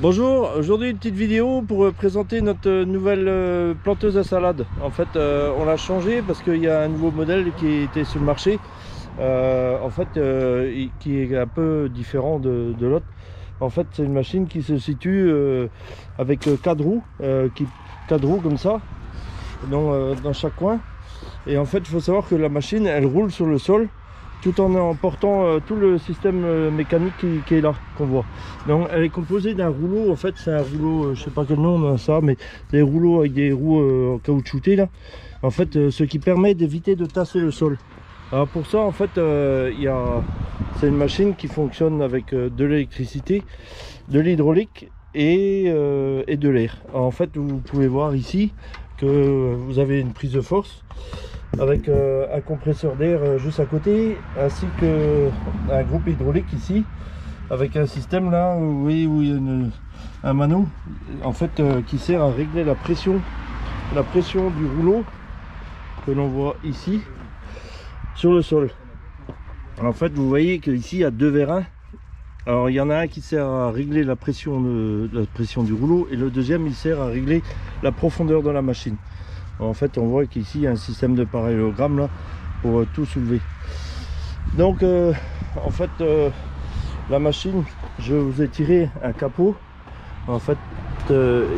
Bonjour, aujourd'hui une petite vidéo pour présenter notre nouvelle planteuse à salade. En fait, on l'a changé parce qu'il y a un nouveau modèle qui était sur le marché, qui est un peu différent de l'autre. En fait, c'est une machine qui se situe avec 4 roues, 4 roues comme ça, dans chaque coin. Et en fait, il faut savoir que la machine, elle roule sur le sol, tout en emportant tout le système mécanique qui est là, qu'on voit. Donc elle est composée d'un rouleau, en fait c'est un rouleau, je sais pas quel nom on a ça, mais des rouleaux avec des roues en caoutchouté là. En fait, ce qui permet d'éviter de tasser le sol. Alors pour ça, en fait, c'est une machine qui fonctionne avec de l'électricité, de l'hydraulique et de l'air. En fait, vous pouvez voir ici que vous avez une prise de force avec un compresseur d'air juste à côté, ainsi que un groupe hydraulique ici, avec un système là, où il y a un mano en fait qui sert à régler la pression du rouleau que l'on voit ici sur le sol. En fait, vous voyez qu'ici il y a deux vérins. Alors il y en a un qui sert à régler la pression du rouleau, et le deuxième il sert à régler la profondeur de la machine. En fait, on voit qu'ici il y a un système de parallélogramme là pour tout soulever. Donc en fait, la machine, je vous ai tiré un capot. En fait,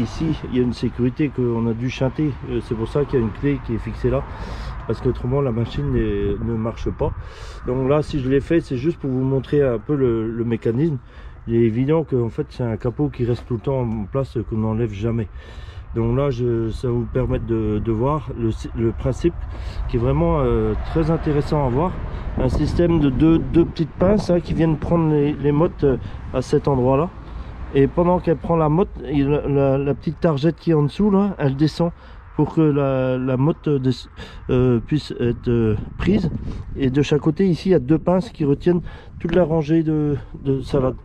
ici il y a une sécurité qu'on a dû chanter, c'est pour ça qu'il y a une clé qui est fixée là, parce qu'autrement la machine ne marche pas. Donc là, si je l'ai fait, c'est juste pour vous montrer un peu le mécanisme. Il est évident que en fait c'est un capot qui reste tout le temps en place, qu'on n'enlève jamais. Donc là, ça va vous permettre de voir le principe, qui est vraiment très intéressant à voir. Un système de deux petites pinces hein, qui viennent prendre les mottes à cet endroit là. Et pendant qu'elle prend la motte, la petite targette qui est en dessous là, elle descend pour que la motte puisse être prise. Et de chaque côté ici, il y a deux pinces qui retiennent toute la rangée de salade.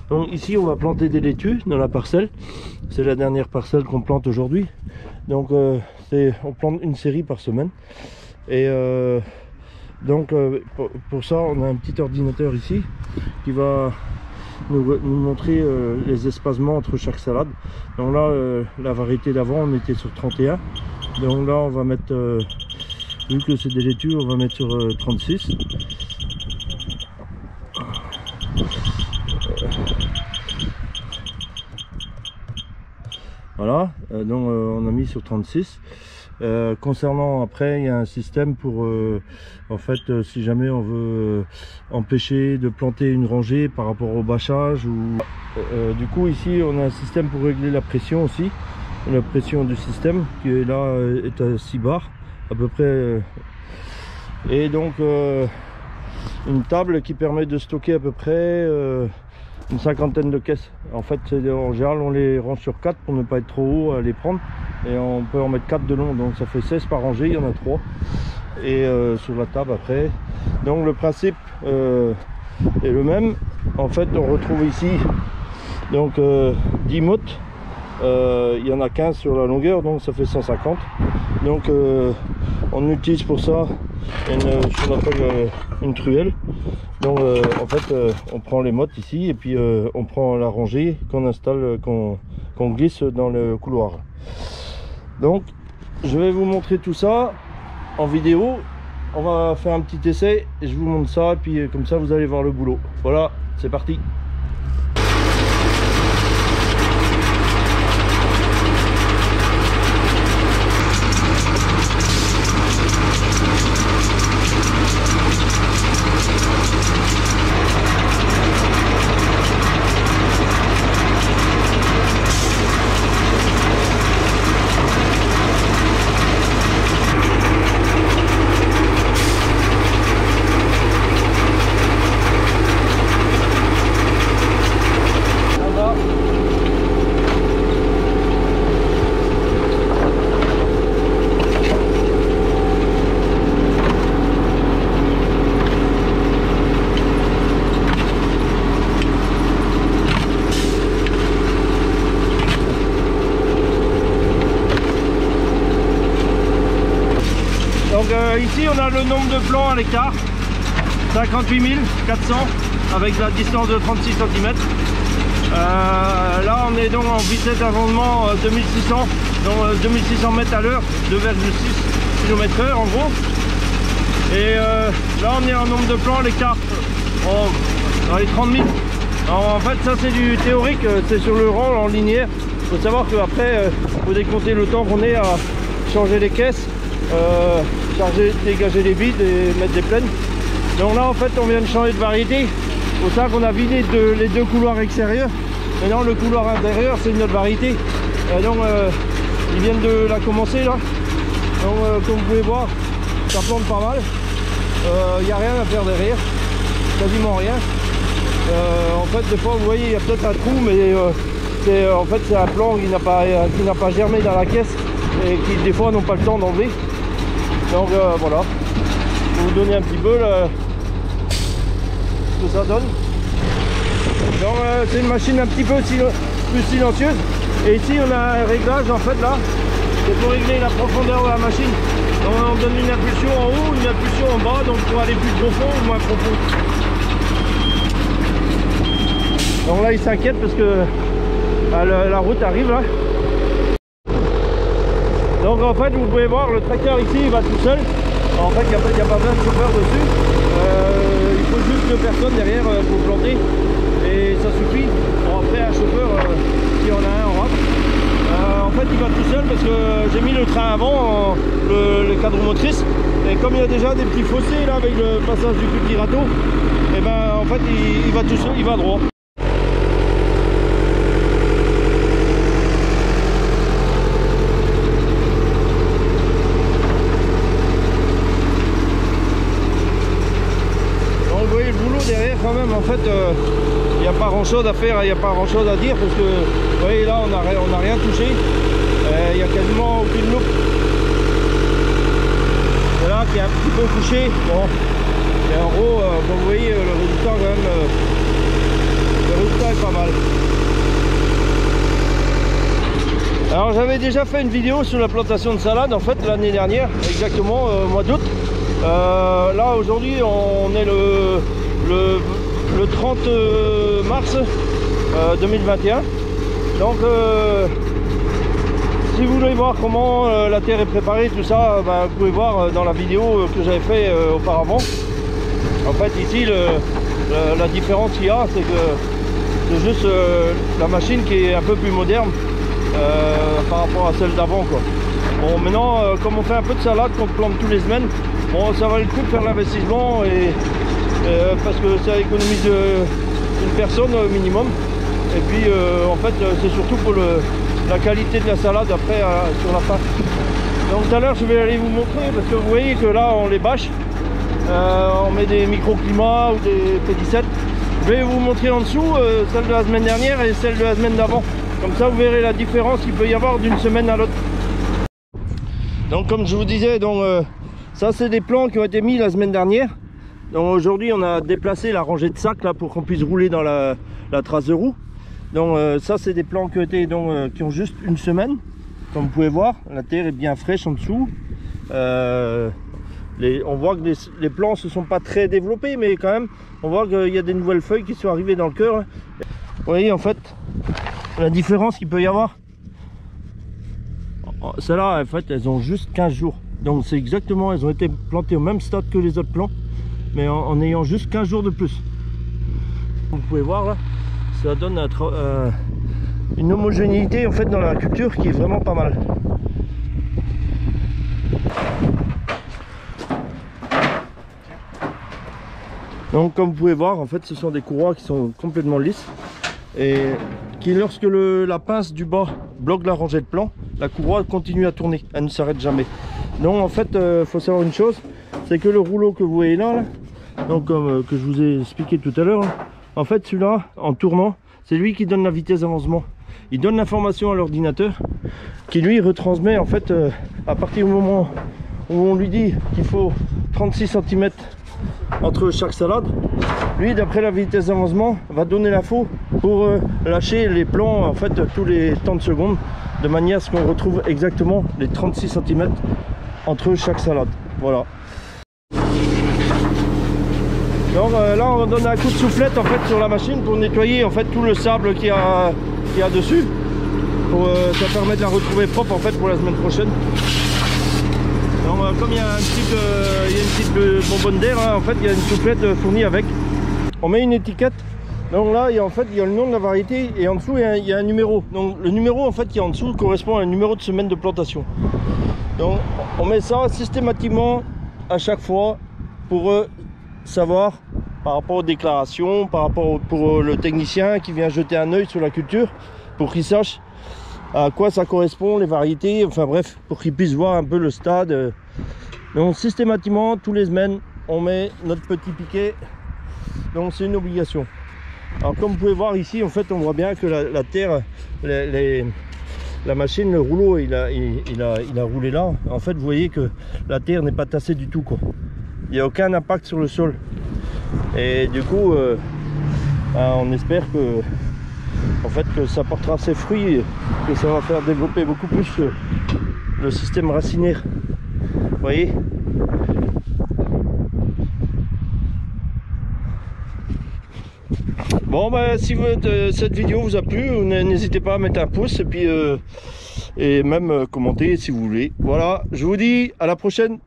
Donc ici on va planter des laitues dans la parcelle. C'est la dernière parcelle qu'on plante aujourd'hui. Donc on plante une série par semaine. Et pour ça, on a un petit ordinateur ici qui va nous montrer les espacements entre chaque salade. Donc là, la variété d'avant, on était sur 31. Donc là, on va mettre, vu que c'est des laitues, on va mettre sur 36. Voilà, donc on a mis sur 36. Concernant après, il y a un système pour en fait si jamais on veut empêcher de planter une rangée par rapport au bâchage ou du coup ici on a un système pour régler la pression aussi, la pression du système qui est là est à 6 bars à peu près, et donc une table qui permet de stocker à peu près une cinquantaine de caisses. En fait, en général on les range sur 4 pour ne pas être trop haut à les prendre, et on peut en mettre 4 de long, donc ça fait 16 par rangée, il y en a 3 et sur la table après. Donc le principe est le même. En fait, on retrouve ici donc 10 mottes, il y en a 15 sur la longueur, donc ça fait 150. Donc on utilise pour ça ce qu'on appelle une truelle. Donc en fait on prend les mottes ici, et puis on prend la rangée qu'on installe, qu'on glisse dans le couloir. Donc je vais vous montrer tout ça en vidéo. On va faire un petit essai et je vous montre ça, et puis comme ça vous allez voir le boulot. Voilà, c'est parti. Ici on a le nombre de plants à l'hectare, 58 400 avec la distance de 36 cm. Là on donc en vitesse d'avancement 2600, donc 2600 mètres à l'heure, 2,6 km/h en gros. Et là on est en nombre de plans, l'écart dans les 30 000. Alors, en fait ça c'est du théorique, c'est sur le rang en linéaire. Il faut savoir qu'après il faut décompter le temps qu'on est à changer les caisses, charger, dégager les vides et mettre des pleines. Donc là en fait on vient de changer de variété. C'est pour ça qu'on a vidé les deux couloirs extérieurs. Maintenant le couloir intérieur c'est une autre variété. Et donc ils viennent de la commencer là. Donc comme vous pouvez voir, ça plante pas mal. Il n'y a rien à faire derrière, quasiment rien. En fait des fois vous voyez il y a peut-être un trou, mais en fait c'est un plan qui n'a pas germé dans la caisse et qui des fois n'ont pas le temps d'enlever. Donc voilà, pour vous donner un petit peu ce que ça donne. Donc c'est une machine un petit peu plus silencieuse. Et ici on a un réglage en fait là, c'est pour régler la profondeur de la machine. Donc on donne une impulsion en haut, une impulsion en bas, donc pour aller plus profond ou moins profond. Donc là il s'inquiète parce que la route arrive là. Donc en fait vous pouvez voir le tracteur ici il va tout seul. En fait il n'y a pas besoin de chauffeur dessus. Il faut juste 2 personnes derrière pour planter. Et ça suffit. Bon, après un chauffeur, s'il y en a un en rate. En fait il va tout seul parce que j'ai mis le train avant, le cadre motrice. Et comme il y a déjà des petits fossés là avec le passage du petit râteau, et ben en fait il va tout seul, il va droit. Derrière quand même en fait il n'y a pas grand chose à faire, il n'y a pas grand chose à dire parce que vous voyez là on n'a rien touché, il n'y a quasiment aucune loupe. C'est là qui est un petit peu touché, bon, et en gros comme vous voyez le résultat quand même, le résultat est pas mal. Alors j'avais déjà fait une vidéo sur la plantation de salade en fait l'année dernière, exactement au mois d'août. Là aujourd'hui on est le 30 mars 2021. Donc si vous voulez voir comment la terre est préparée, tout ça, ben, vous pouvez voir dans la vidéo que j'avais fait auparavant. En fait ici la différence qu'il y a, c'est que c'est juste la machine qui est un peu plus moderne par rapport à celle d'avant quoi. Bon maintenant comme on fait un peu de salade qu'on plante tous les semaines, bon ça valait le coup de faire l'investissement et parce que ça économise une personne au minimum. Et puis en fait c'est surtout pour la qualité de la salade après sur la fin. Donc tout à l'heure je vais aller vous montrer parce que vous voyez que là on les bâche, on met des microclimats ou des pédicettes. Je vais vous montrer en dessous celle de la semaine dernière et celle de la semaine d'avant. Comme ça vous verrez la différence qu'il peut y avoir d'une semaine à l'autre. Donc comme je vous disais, donc ça c'est des plans qui ont été mis la semaine dernière. Donc aujourd'hui on a déplacé la rangée de sacs là pour qu'on puisse rouler dans la trace de roue. Donc ça c'est des plans qui ont été qui ont juste une semaine. Comme vous pouvez voir, la terre est bien fraîche en dessous. On voit que les plants se sont pas très développés, mais quand même on voit qu'il y a des nouvelles feuilles qui sont arrivées dans le cœur là. Vous voyez en fait la différence qu'il peut y avoir. Celles-là en fait elles ont juste 15 jours. Donc c'est exactement, elles ont été plantées au même stade que les autres plants, mais en ayant juste 15 jours de plus. Vous pouvez voir là, ça donne une homogénéité en fait dans la culture qui est vraiment pas mal. Donc comme vous pouvez voir en fait ce sont des courroies qui sont complètement lisses et qui lorsque la pince du bas bloque la rangée de plants, la courroie continue à tourner, elle ne s'arrête jamais. Donc en fait faut savoir une chose, c'est que le rouleau que vous voyez là, donc comme que je vous ai expliqué tout à l'heure, en fait celui-là en tournant c'est lui qui donne la vitesse d'avancement. Il donne l'information à l'ordinateur qui lui retransmet en fait à partir du moment où on lui dit qu'il faut 36 cm entre chaque salade, lui d'après la vitesse d'avancement va donner l'info pour lâcher les plants en fait tous les temps de secondes, de manière à ce qu'on retrouve exactement les 36 cm entre chaque salade. Voilà. Donc là on donne un coup de soufflette en fait sur la machine pour nettoyer en fait tout le sable qui a qu'il y a dessus. Ça permet de la retrouver propre en fait pour la semaine prochaine. Donc comme il y a une petite bonbonne d'air, hein, en fait il y a une soufflette fournie avec. On met une étiquette. Donc là en fait il y a le nom de la variété et en dessous il y a un numéro. Donc le numéro en fait qui est en dessous correspond à un numéro de semaine de plantation. Donc on met ça systématiquement à chaque fois pour savoir par rapport aux déclarations, par rapport pour le technicien qui vient jeter un œil sur la culture, pour qu'il sache à quoi ça correspond, les variétés, enfin bref, pour qu'il puisse voir un peu le stade. Donc systématiquement, tous les semaines, on met notre petit piquet. Donc c'est une obligation. Alors comme vous pouvez voir ici, en fait, on voit bien que la terre, la machine, le rouleau, il a roulé là. En fait, vous voyez que la terre n'est pas tassée du tout, quoi. Il n'y a aucun impact sur le sol. Et du coup, on espère que, en fait, que ça portera ses fruits et que ça va faire développer beaucoup plus le système racinaire. Vous voyez? Bon, ben, si cette vidéo vous a plu, n'hésitez pas à mettre un pouce et puis et même commenter si vous voulez. Voilà, je vous dis à la prochaine.